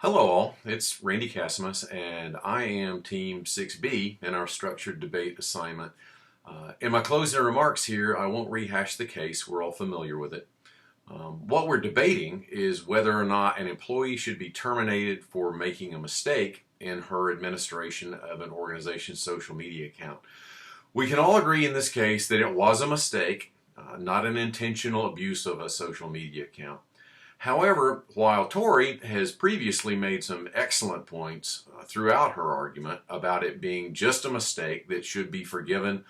Hello all, it's Randy Casimus and I am Team 6B in our structured debate assignment. In my closing remarks here, I won't rehash the case, we're all familiar with it. What we're debating is whether or not an employee should be terminated for making a mistake in her administration of an organization's social media account. We can all agree in this case that it was a mistake, not an intentional abuse of a social media account. However, while Tori has previously made some excellent points throughout her argument about it being just a mistake that should be forgiven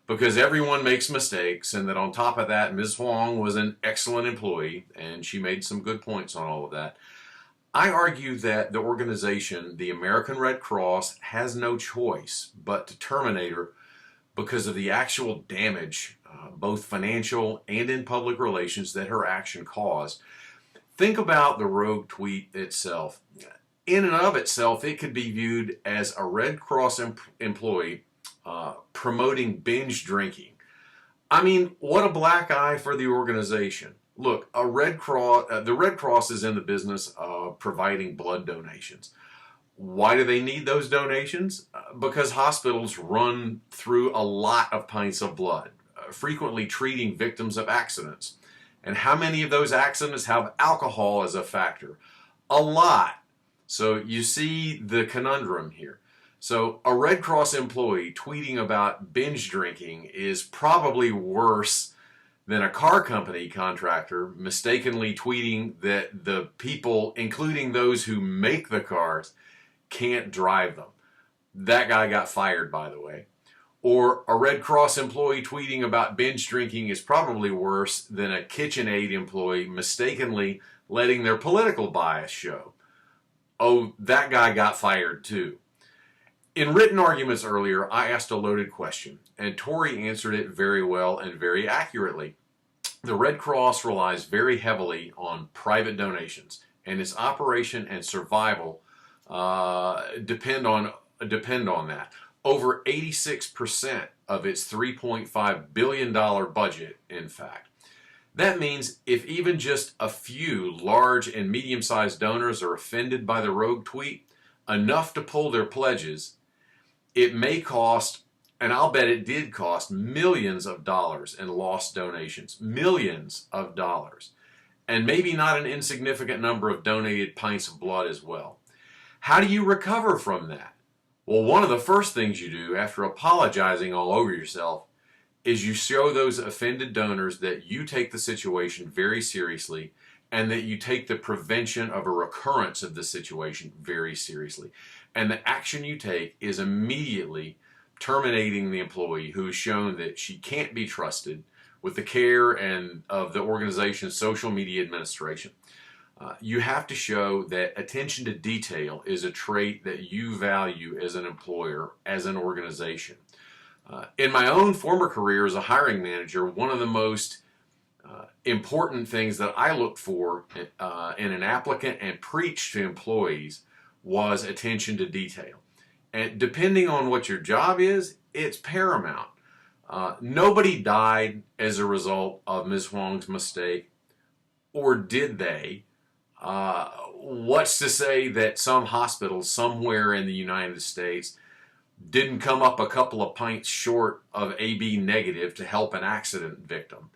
because everyone makes mistakes, and that on top of that, Ms. Huang was an excellent employee, and she made some good points on all of that, I argue that the organization, the American Red Cross, has no choice but to terminate her because of the actual damage, both financial and in public relations, that her action caused. Think about the rogue tweet itself. In and of itself, it could be viewed as a Red Cross employee promoting binge drinking. I mean, what a black eye for the organization. Look, the Red Cross is in the business of providing blood donations. Why do they need those donations? Because hospitals run through a lot of pints of blood, frequently treating victims of accidents. And how many of those accidents have alcohol as a factor? A lot. So you see the conundrum here. So a Red Cross employee tweeting about binge drinking is probably worse than a car company contractor mistakenly tweeting that the people, including those who make the cars, can't drive them. That guy got fired, by the way. Or a Red Cross employee tweeting about binge drinking is probably worse than a KitchenAid employee mistakenly letting their political bias show. Oh, that guy got fired too. In written arguments earlier, I asked a loaded question, and Tori answered it very well and very accurately. The Red Cross relies very heavily on private donations, and its operation and survival depend on that. Over 86% of its $3.5 billion budget, in fact. That means if even just a few large and medium-sized donors are offended by the rogue tweet, enough to pull their pledges, it may cost, and I'll bet it did cost, millions of dollars in lost donations. Millions of dollars. And maybe not an insignificant number of donated pints of blood as well. How do you recover from that? Well, one of the first things you do after apologizing all over yourself is you show those offended donors that you take the situation very seriously and that you take the prevention of a recurrence of the situation very seriously. And the action you take is immediately terminating the employee who has shown that she can't be trusted with the care and of the organization's social media administration. You have to show that attention to detail is a trait that you value as an employer, as an organization. In my own former career as a hiring manager, one of the most important things that I looked for in an applicant and preached to employees was attention to detail. And depending on what your job is, it's paramount. Nobody died as a result of Ms. Huang's mistake, or did they? What's to say that some hospital somewhere in the United States didn't come up a couple of pints short of AB negative to help an accident victim?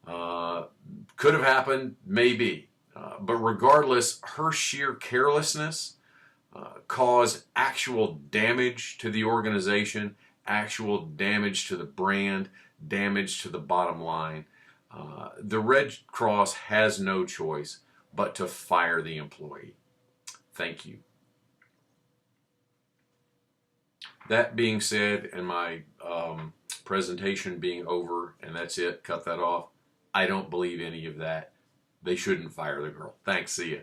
Could have happened, maybe. But regardless, her sheer carelessness caused actual damage to the organization, actual damage to the brand, damage to the bottom line. The Red Cross has no choice but to fire the employee. Thank you. That being said, and my presentation being over, and that's it, cut that off, I don't believe any of that. They shouldn't fire the girl. Thanks, see ya.